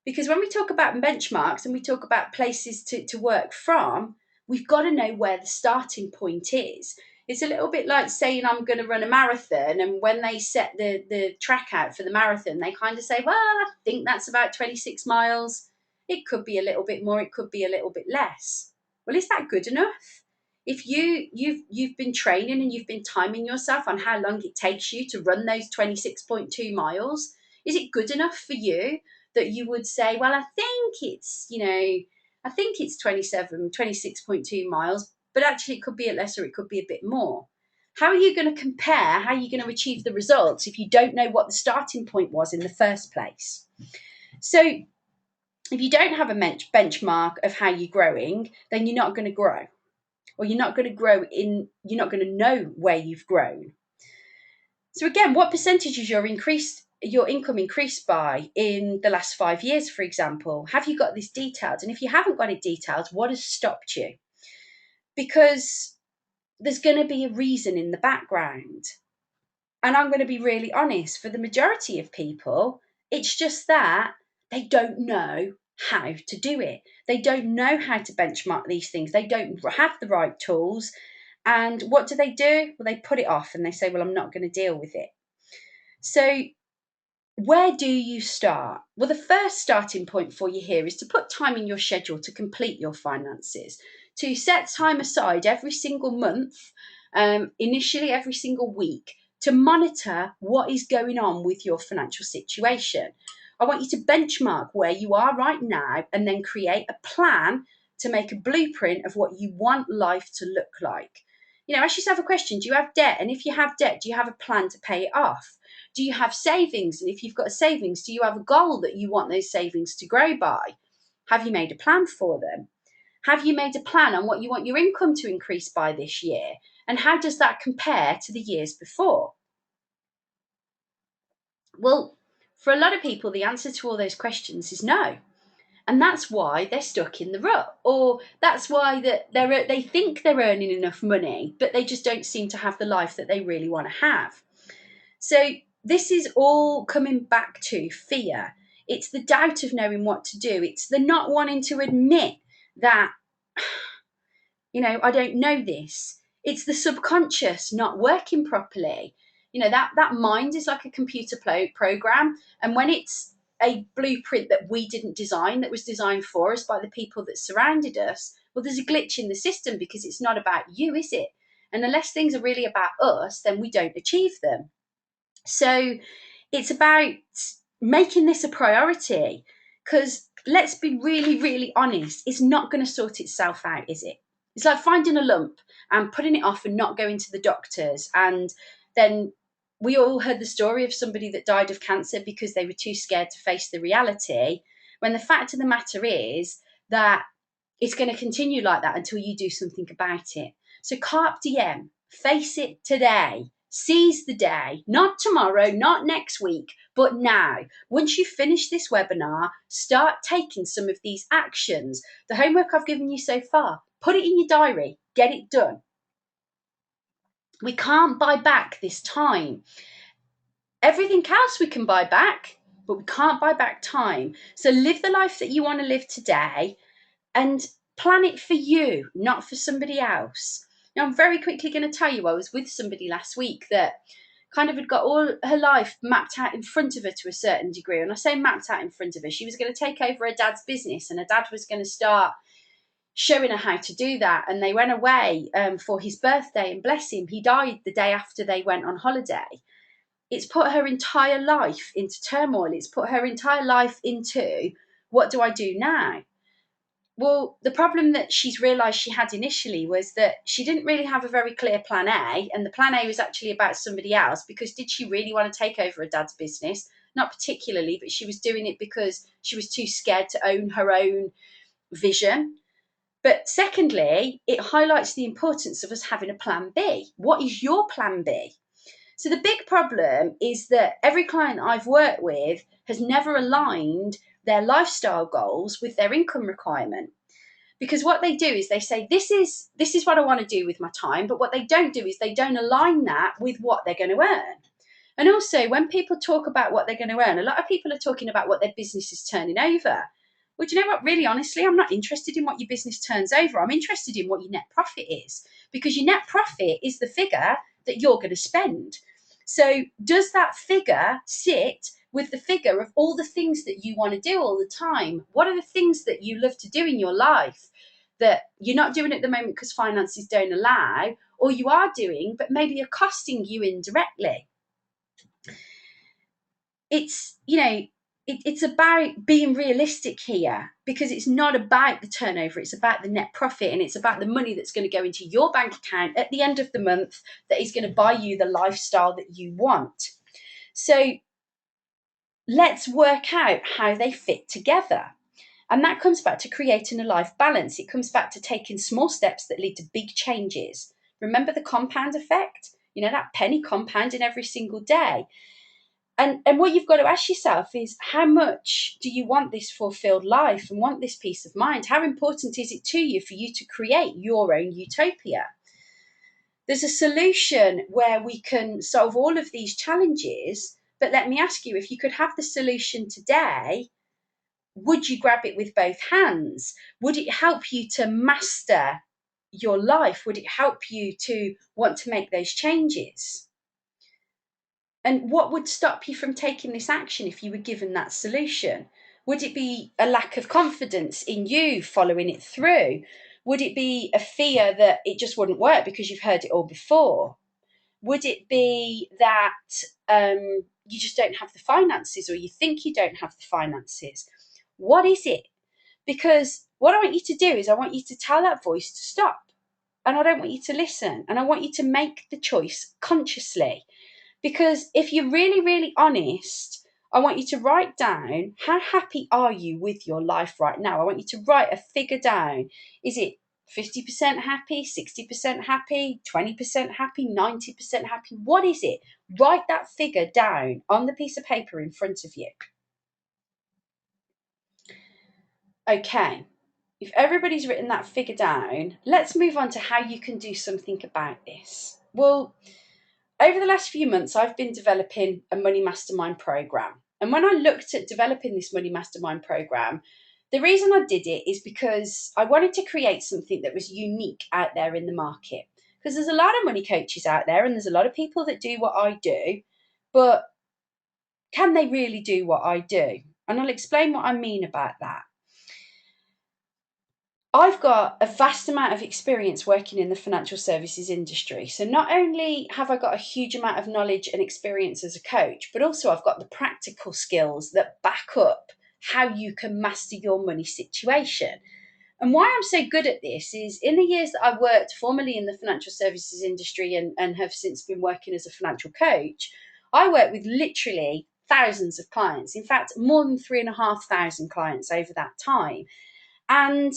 Because when we talk about benchmarks and we talk about places to work from, we've got to know where the starting point is. It's a little bit like saying I'm going to run a marathon, and when they set the track out for the marathon, they kind of say, well, I think that's about 26 miles. It could be a little bit more, it could be a little bit less. Well, is that good enough? If you've been training and you've been timing yourself on how long it takes you to run those 26.2 miles, is it good enough for you that you would say, well, I think it's 26.2 miles, but actually it could be a lesser, it could be a bit more. How are you going to compare? How are you going to achieve the results if you don't know what the starting point was in the first place? So if you don't have a benchmark of how you're growing, then you're not going to grow. Or you're not going to know where you've grown. So again, what percentage is your income increased by in the last 5 years, for example? Have you got this detailed? And if you haven't got it detailed, what has stopped you? Because there's going to be a reason in the background. And I'm going to be really honest, for the majority of people, it's just that they don't know how to do it. They don't know how to benchmark these things. They don't have the right tools. And what do? Well, they put it off and they say, well, I'm not going to deal with it. So where do you start? Well, the first starting point for you here is to put time in your schedule to complete your finances, to set time aside every single month, initially every single week, to monitor what is going on with your financial situation. I want you to benchmark where you are right now and then create a plan to make a blueprint of what you want life to look like. Ask yourself a question. Do you have debt? And if you have debt, do you have a plan to pay it off? Do you have savings? And if you've got a savings, do you have a goal that you want those savings to grow by? Have you made a plan for them? Have you made a plan on what you want your income to increase by this year? And how does that compare to the years before? Well, for a lot of people, the answer to all those questions is no. And that's why they're stuck in the rut, or that's why they think they're earning enough money, but they just don't seem to have the life that they really want to have. So this is all coming back to fear. It's the doubt of knowing what to do. It's the not wanting to admit that, I don't know this. It's the subconscious not working properly. That mind is like a computer program. And when it's a blueprint that we didn't design, that was designed for us by the people that surrounded us, well, there's a glitch in the system because it's not about you, is it? And unless things are really about us, then we don't achieve them. So it's about making this a priority, because let's be really, really honest, it's not going to sort itself out, is it? It's like finding a lump and putting it off and not going to the doctors, and then we all heard the story of somebody that died of cancer because they were too scared to face the reality, when the fact of the matter is that it's going to continue like that until you do something about it. So carpe diem, face it today, seize the day, not tomorrow, not next week, but now. Once you finish this webinar, start taking some of these actions. The homework I've given you so far, put it in your diary, get it done. We can't buy back this time. Everything else we can buy back, but we can't buy back time. So live the life that you want to live today and plan it for you, not for somebody else. Now, I'm very quickly going to tell you, I was with somebody last week that kind of had got all her life mapped out in front of her to a certain degree. And I say mapped out in front of her, she was going to take over her dad's business and her dad was going to start showing her how to do that. And they went away for his birthday, and bless him, he died the day after they went on holiday. It's put her entire life into turmoil. It's put her entire life into, what do I do now? Well, the problem that she's realised she had initially was that she didn't really have a very clear plan A, and the plan A was actually about somebody else, because did she really want to take over her dad's business? Not particularly, but she was doing it because she was too scared to own her own vision. But secondly, it highlights the importance of us having a plan B. What is your plan B? So the big problem is that every client I've worked with has never aligned their lifestyle goals with their income requirement. Because what they do is they say, this is what I want to do with my time. But what they don't do is they don't align that with what they're going to earn. And also, when people talk about what they're going to earn, a lot of people are talking about what their business is turning over. Well, do you know what? Really, honestly, I'm not interested in what your business turns over. I'm interested in what your net profit is, because your net profit is the figure that you're going to spend. So does that figure sit with the figure of all the things that you want to do all the time? What are the things that you love to do in your life that you're not doing at the moment because finances don't allow, or you are doing, but maybe are costing you indirectly? It's, it's about being realistic here, because it's not about the turnover, it's about the net profit, and it's about the money that's going to go into your bank account at the end of the month that is going to buy you the lifestyle that you want. So let's work out how they fit together. And that comes back to creating a life balance. It comes back to taking small steps that lead to big changes. Remember the compound effect? That penny compounding every single day. And what you've got to ask yourself is, how much do you want this fulfilled life and want this peace of mind? How important is it to you for you to create your own utopia? There's a solution where we can solve all of these challenges, but let me ask you, if you could have the solution today, would you grab it with both hands? Would it help you to master your life? Would it help you to want to make those changes? And what would stop you from taking this action if you were given that solution? Would it be a lack of confidence in you following it through? Would it be a fear that it just wouldn't work because you've heard it all before? Would it be that you just don't have the finances, or you think you don't have the finances? What is it? Because what I want you to do is I want you to tell that voice to stop. And I don't want you to listen. And I want you to make the choice consciously. Because if you're really, really honest, I want you to write down, how happy are you with your life right now? I want you to write a figure down. Is it 50% happy, 60% happy, 20% happy, 90% happy? What is it? Write that figure down on the piece of paper in front of you. Okay, if everybody's written that figure down, let's move on to how you can do something about this. Well, over the last few months, I've been developing a Money Mastermind program. And when I looked at developing this Money Mastermind program, the reason I did it is because I wanted to create something that was unique out there in the market. Because there's a lot of money coaches out there, and there's a lot of people that do what I do, but can they really do what I do? And I'll explain what I mean about that. I've got a vast amount of experience working in the financial services industry. So not only have I got a huge amount of knowledge and experience as a coach, but also I've got the practical skills that back up how you can master your money situation. And why I'm so good at this is, in the years that I worked formerly in the financial services industry and have since been working as a financial coach, I work with literally thousands of clients. In fact, more than 3,500 clients over that time. And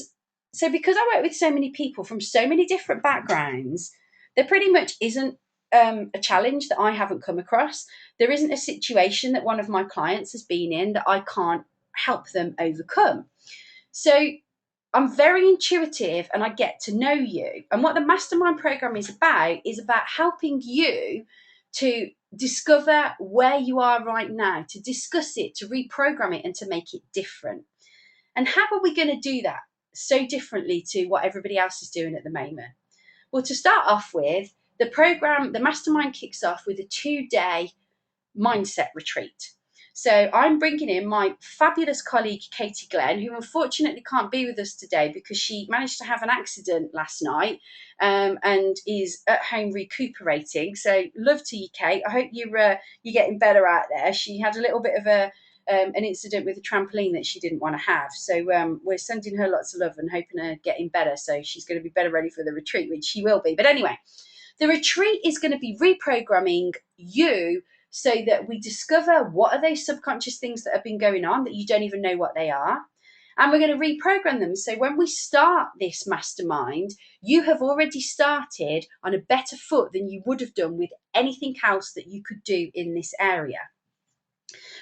so, because I work with so many people from so many different backgrounds, there pretty much isn't a challenge that I haven't come across. There isn't a situation that one of my clients has been in that I can't help them overcome. So, I'm very intuitive and I get to know you. And what the mastermind program is about helping you to discover where you are right now, to discuss it, to reprogram it, and to make it different. And how are we going to do that so differently to what everybody else is doing at the moment? Well, to start off with, the mastermind kicks off with a 2-day mindset retreat. So I'm bringing in my fabulous colleague, Katie Glenn, who unfortunately can't be with us today because she managed to have an accident last night and is at home recuperating. So love to you, Kate. I hope you're getting better out there. She had a little bit of an incident with a trampoline that she didn't want to have. So we're sending her lots of love and hoping her getting better. So she's going to be better ready for the retreat, which she will be. But anyway, the retreat is going to be reprogramming you so that we discover what are those subconscious things that have been going on that you don't even know what they are. And we're going to reprogram them. So when we start this mastermind, you have already started on a better foot than you would have done with anything else that you could do in this area.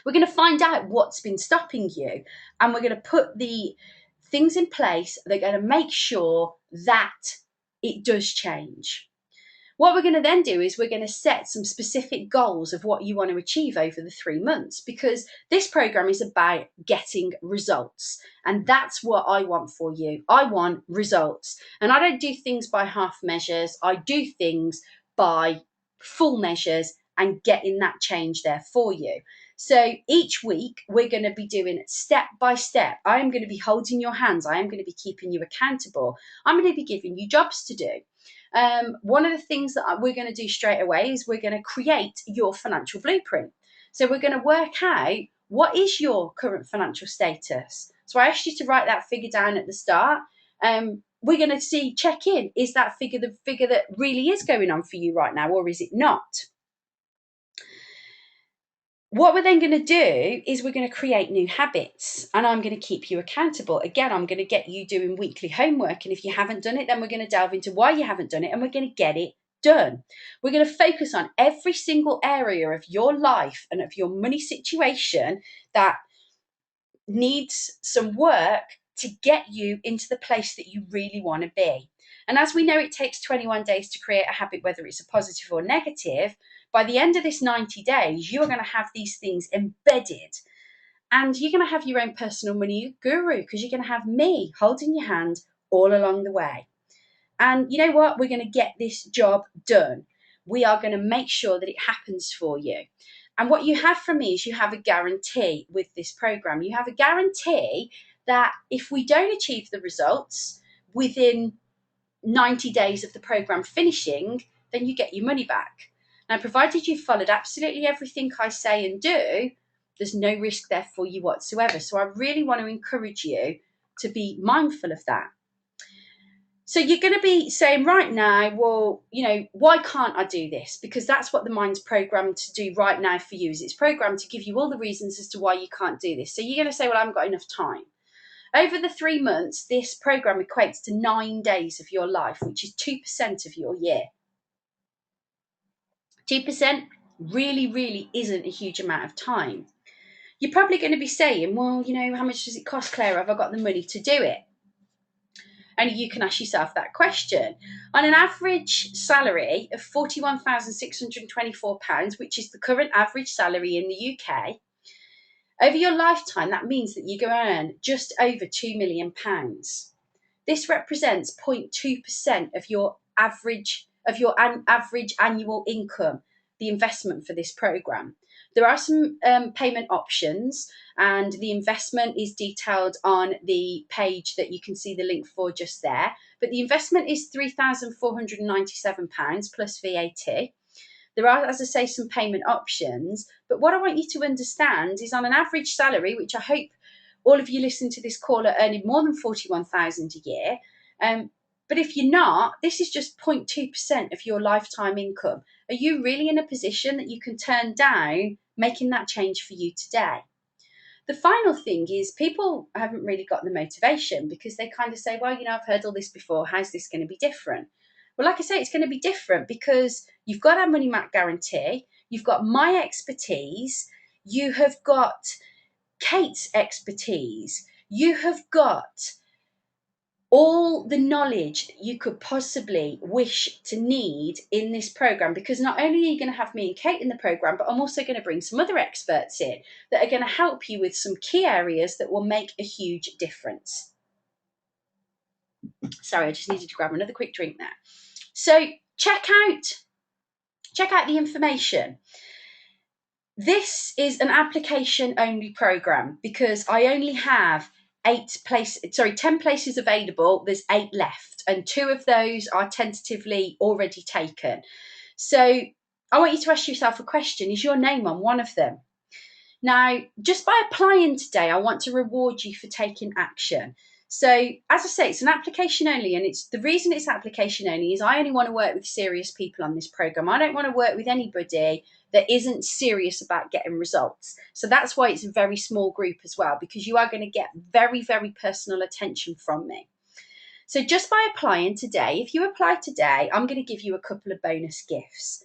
We're going to find out what's been stopping you, and we're going to put the things in place that are going to make sure that it does change. What we're going to then do is we're going to set some specific goals of what you want to achieve over the 3 months, because this program is about getting results. And that's what I want for you. I want results. And I don't do things by half measures. I do things by full measures and getting that change there for you. So each week we're going to be doing it step by step. I am going to be holding your hands. I am going to be keeping you accountable. I'm going to be giving you jobs to do. One of the things that we're going to do straight away is we're going to create your financial blueprint. So we're going to work out what is your current financial status. So I asked you to write that figure down at the start. We're going to check in. Is that figure the figure that really is going on for you right now, or is it not? What we're then going to do is we're going to create new habits, and I'm going to keep you accountable. Again, I'm going to get you doing weekly homework. And if you haven't done it, then we're going to delve into why you haven't done it, and we're going to get it done. We're going to focus on every single area of your life and of your money situation that needs some work to get you into the place that you really want to be. And as we know, it takes 21 days to create a habit, whether it's a positive or negative. By the end of this 90 days, you are going to have these things embedded, and you're going to have your own personal money guru, because you're going to have me holding your hand all along the way. And you know what? We're going to get this job done. We are going to make sure that it happens for you. And what you have from me is you have a guarantee with this program. You have a guarantee that if we don't achieve the results within 90 days of the program finishing, then you get your money back. Now, provided you've followed absolutely everything I say and do, there's no risk there for you whatsoever. So I really want to encourage you to be mindful of that. So you're going to be saying right now, well, why can't I do this? Because that's what the mind's programmed to do right now for you. Is it's programmed to give you all the reasons as to why you can't do this. So you're going to say, well, I haven't got enough time. Over the 3 months, this program equates to 9 days of your life, which is 2% of your year. 2% really, really isn't a huge amount of time. You're probably going to be saying, well, how much does it cost, Claire? Have I got the money to do it? And you can ask yourself that question. On an average salary of £41,624, which is the current average salary in the UK, over your lifetime, that means that you're going to earn just over £2 million. This represents 0.2% of your average annual income, the investment for this program. There are some payment options, and the investment is detailed on the page that you can see the link for just there. But the investment is £3,497 plus VAT. There are, as I say, some payment options. But what I want you to understand is on an average salary, which I hope all of you listening to this call are earning more than 41,000 a year, But if you're not, this is just 0.2% of your lifetime income. Are you really in a position that you can turn down making that change for you today? The final thing is people haven't really got the motivation because they kind of say, well, I've heard all this before. How's this going to be different? Well, like I say, it's going to be different because you've got our money back guarantee. You've got my expertise. You have got Kate's expertise. You have got all the knowledge that you could possibly wish to need in this program, because not only are you going to have me and Kate in the program, but I'm also going to bring some other experts in that are going to help you with some key areas that will make a huge difference. Sorry, I just needed to grab another quick drink there. So check out the information. This is an application only program because I only have 10 places available. There's 8 left, and 2 of those are tentatively already taken. So I want you to ask yourself a question. Is your name on one of them? Now, just by applying today, I want to reward you for taking action. So, as I say, it's an application only, and it's the reason it's application only is I only want to work with serious people on this program. I don't want to work with anybody that isn't serious about getting results. So that's why it's a very small group as well, because you are going to get very, very personal attention from me. So just by applying today, if you apply today, I'm going to give you a couple of bonus gifts.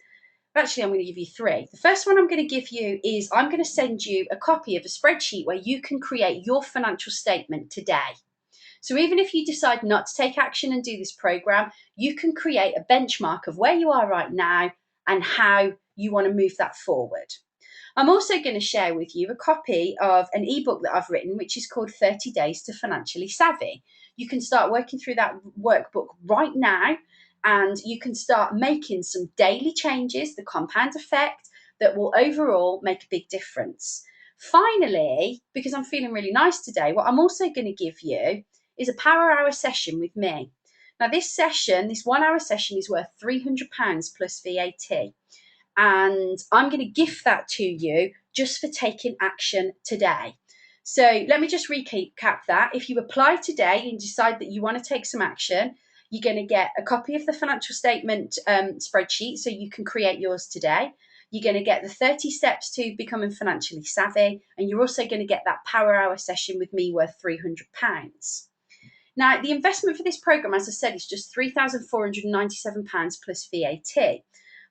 Actually, I'm going to give you 3. The first one I'm going to give you is I'm going to send you a copy of a spreadsheet where you can create your financial statement today. So even if you decide not to take action and do this program, you can create a benchmark of where you are right now and how you want to move that forward. I'm also going to share with you a copy of an ebook that I've written, which is called 30 Days to Financially Savvy. You can start working through that workbook right now, and you can start making some daily changes, the compound effect, that will overall make a big difference. Finally, because I'm feeling really nice today, what I'm also going to give you is a power hour session with me. Now, this 1 hour session is worth £300 plus VAT. And I'm going to gift that to you just for taking action today. So let me just recap that. If you apply today and decide that you want to take some action, you're going to get a copy of the financial statement spreadsheet so you can create yours today. You're going to get the 30 steps to becoming financially savvy, and you're also going to get that power hour session with me worth £300. Now, the investment for this program, as I said, is just £3,497 plus VAT.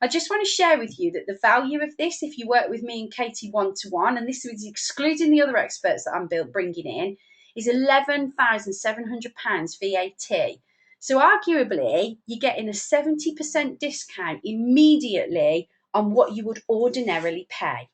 I just want to share with you that the value of this, if you work with me and Katie one-to-one, and this is excluding the other experts that I'm bringing in, is £11,700 VAT. So arguably, you're getting a 70% discount immediately on what you would ordinarily pay.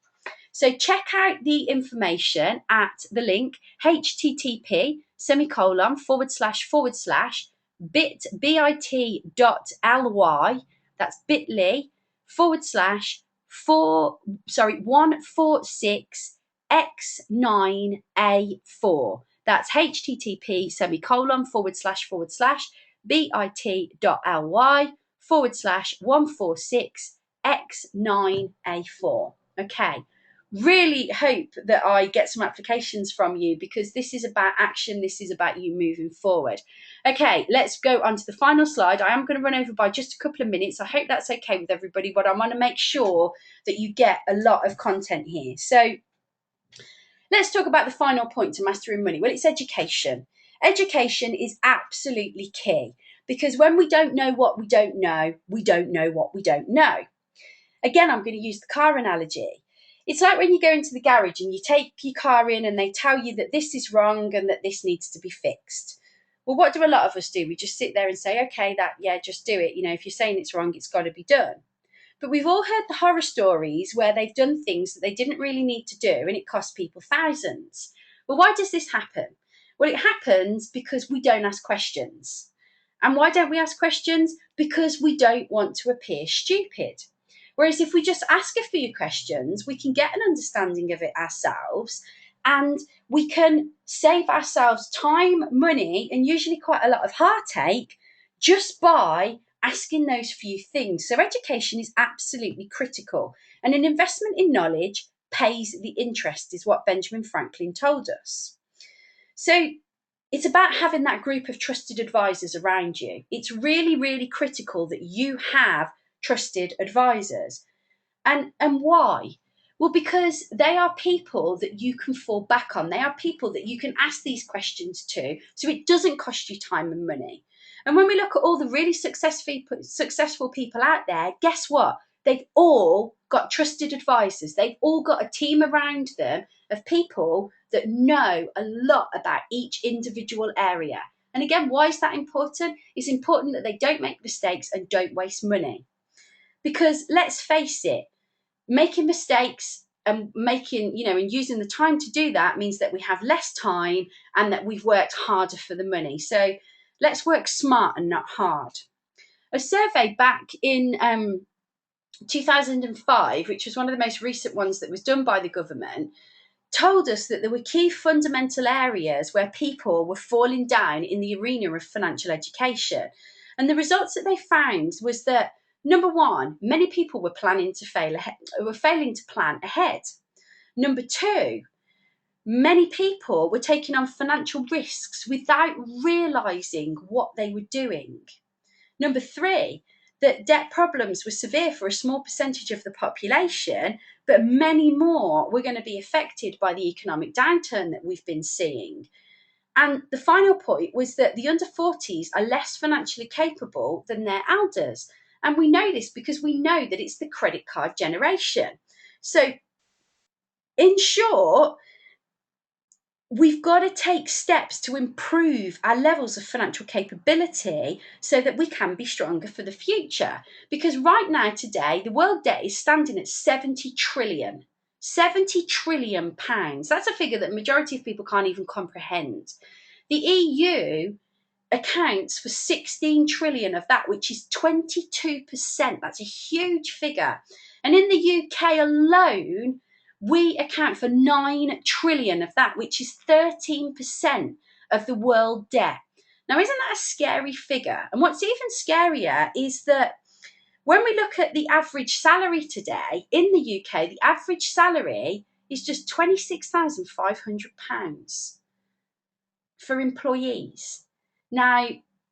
So check out the information at the link http://bit.ly, that's bit.ly/146x9A4. That's http://bit.ly/146x9A4. Okay. Really hope that I get some applications from you, because this is about action. This is about you moving forward. Okay, let's go on to the final slide. I am going to run over by just a couple of minutes. I hope that's okay with everybody, but I want to make sure that you get a lot of content here. So let's talk about the final point to mastering money. Well, it's education. Education is absolutely key, because when we don't know what we don't know, we don't know what we don't know. Again, I'm going to use the car analogy. It's like when you go into the garage and you take your car in and they tell you that this is wrong and that this needs to be fixed. Well, what do a lot of us do? We just sit there and say, okay, just do it. If you're saying it's wrong, it's got to be done. But we've all heard the horror stories where they've done things that they didn't really need to do and it cost people thousands. Well, why does this happen? Well, it happens because we don't ask questions. And why don't we ask questions? Because we don't want to appear stupid. Whereas if we just ask a few questions, we can get an understanding of it ourselves, and we can save ourselves time, money, and usually quite a lot of heartache just by asking those few things. So education is absolutely critical, and an investment in knowledge pays the interest, is what Benjamin Franklin told us. So it's about having that group of trusted advisors around you. It's really, really critical that you have trusted advisors. And why? Well, because they are people that you can fall back on. They are people that you can ask these questions to, so it doesn't cost you time and money. And when we look at all the really successful people out there, guess what? They've all got trusted advisors. They've all got a team around them of people that know a lot about each individual area. And again, why is that important? It's important that they don't make mistakes and don't waste money. Because let's face it, making mistakes and and using the time to do that means that we have less time and that we've worked harder for the money. So let's work smart and not hard. A survey back in 2005, which was one of the most recent ones that was done by the government, told us that there were key fundamental areas where people were falling down in the arena of financial education. And the results that they found was that, number one, many people were failing to plan ahead. Number two, many people were taking on financial risks without realising what they were doing. Number three, that debt problems were severe for a small percentage of the population, but many more were going to be affected by the economic downturn that we've been seeing. And the final point was that the under 40s are less financially capable than their elders. And we know this because we know that it's the credit card generation. So, in short, we've got to take steps to improve our levels of financial capability so that we can be stronger for the future. Because right now, today, the world debt is standing at 70 trillion. 70 trillion pounds. That's a figure that the majority of people can't even comprehend. The EU accounts for 16 trillion of that, which is 22%. That's a huge figure. And in the UK alone, we account for 9 trillion of that, which is 13% of the world debt. Now, isn't that a scary figure? And what's even scarier is that when we look at the average salary today in the UK, the average salary is just £26,500 for employees. Now,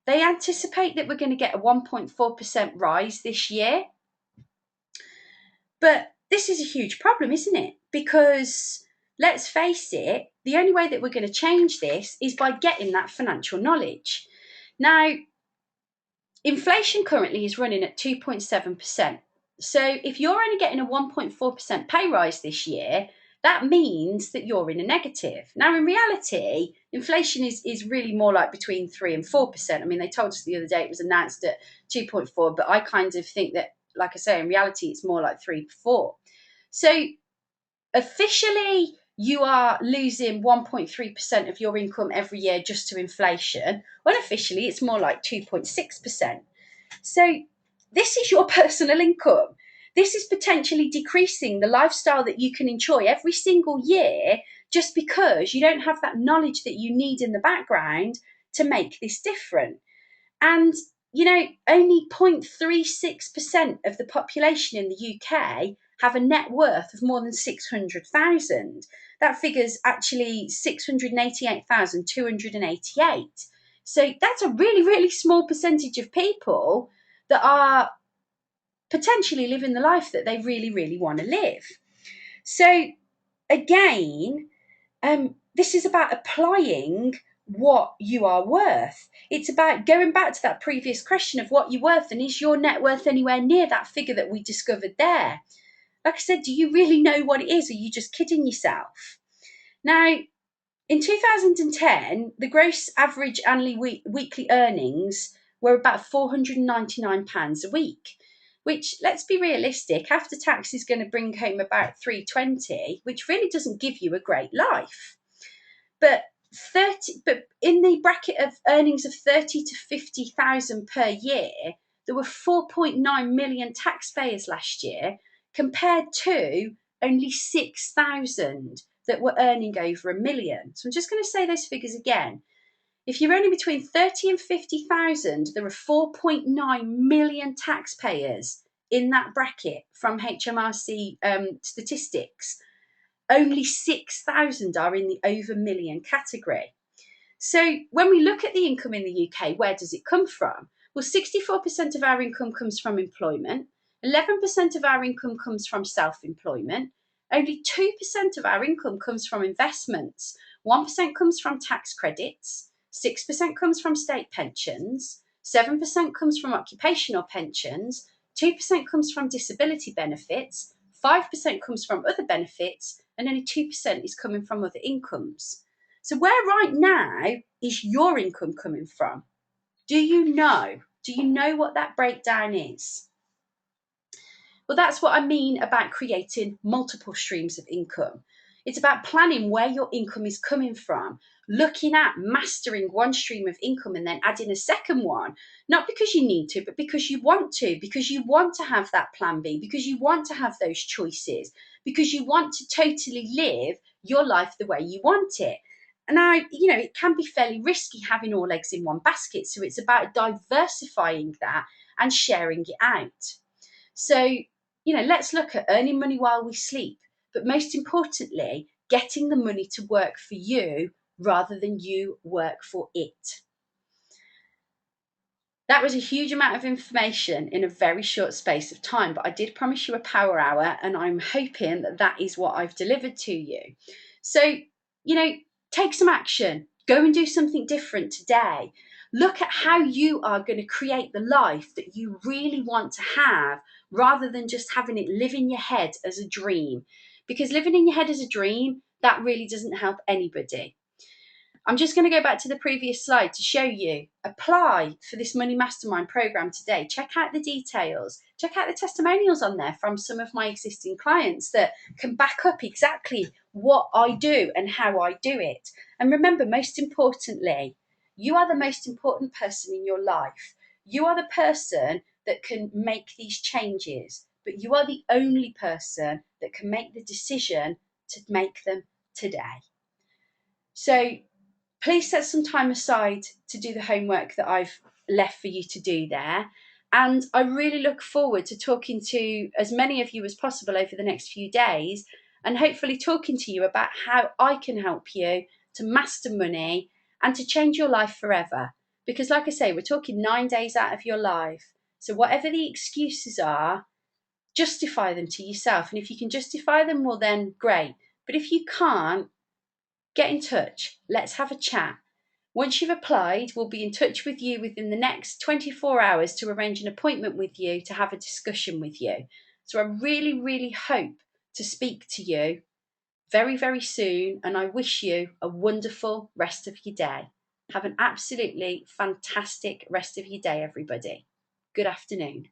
they anticipate that we're going to get a 1.4% rise this year. But this is a huge problem, isn't it? Because let's face it, the only way that we're going to change this is by getting that financial knowledge. Now, inflation currently is running at 2.7%. So if you're only getting a 1.4% pay rise this year, that means that you're in a negative. Now, in reality, inflation is really more like between 3 and 4%. I mean, they told us the other day it was announced at 2.4, but I kind of think that, like I say, in reality, it's more like 3 to 4. So officially, you are losing 1.3% of your income every year just to inflation. Unofficially, it's more like 2.6%. So this is your personal income. This is potentially decreasing the lifestyle that you can enjoy every single year just because you don't have that knowledge that you need in the background to make this different. And, only 0.36% of the population in the UK have a net worth of more than 600,000. That figure's actually 688,288. So that's a really, really small percentage of people that are potentially living the life that they really, really want to live. So again, this is about applying what you are worth. It's about going back to that previous question of what you're worth, and is your net worth anywhere near that figure that we discovered there? Like I said, do you really know what it is? Or are you just kidding yourself? Now, in 2010, the gross average annually weekly earnings were about £499 a week, which, let's be realistic, after tax is going to bring home about £320, which really doesn't give you a great life. But in the bracket of earnings of 30 to 50,000 per year, there were 4.9 million taxpayers last year, compared to only 6,000 that were earning over $1 million. So I'm just going to say those figures again. If you're earning between 30 and 50,000, there are 4.9 million taxpayers in that bracket from HMRC statistics. Only 6,000 are in the over million category. So when we look at the income in the UK, where does it come from? Well, 64% of our income comes from employment, 11% of our income comes from self-employment, only 2% of our income comes from investments, 1% comes from tax credits, 6% comes from state pensions, 7% comes from occupational pensions, 2% comes from disability benefits, 5% comes from other benefits, and only 2% is coming from other incomes. So where right now is your income coming from? Do you know? Do you know what that breakdown is? Well, that's what I mean about creating multiple streams of income. It's about planning where your income is coming from, looking at mastering one stream of income and then adding a second one, not because you need to, but because you want to, because you want to have that plan B, because you want to have those choices, because you want to totally live your life the way you want it. And now, it can be fairly risky having all eggs in one basket. So it's about diversifying that and sharing it out. So, let's look at earning money while we sleep, but most importantly, getting the money to work for you rather than you work for it. That was a huge amount of information in a very short space of time, but I did promise you a power hour, and I'm hoping that that is what I've delivered to you. So, take some action. Go and do something different today. Look at how you are going to create the life that you really want to have rather than just having it live in your head as a dream. Because living in your head as a dream, that really doesn't help anybody. I'm just going to go back to the previous slide to show you. Apply for this Money Mastermind program today. Check out the details. Check out the testimonials on there from some of my existing clients that can back up exactly what I do and how I do it. And remember, most importantly, you are the most important person in your life. You are the person that can make these changes, but you are the only person that can make the decision to make them today. So please set some time aside to do the homework that I've left for you to do there. And I really look forward to talking to as many of you as possible over the next few days and hopefully talking to you about how I can help you to master money and to change your life forever. Because like I say, we're talking 9 days out of your life. So whatever the excuses are, justify them to yourself. And if you can justify them, well then great. But if you can't, get in touch. Let's have a chat. Once you've applied, we'll be in touch with you within the next 24 hours to arrange an appointment with you to have a discussion with you. So I really, really hope to speak to you very, very soon, and I wish you a wonderful rest of your day. Have an absolutely fantastic rest of your day, everybody. Good afternoon.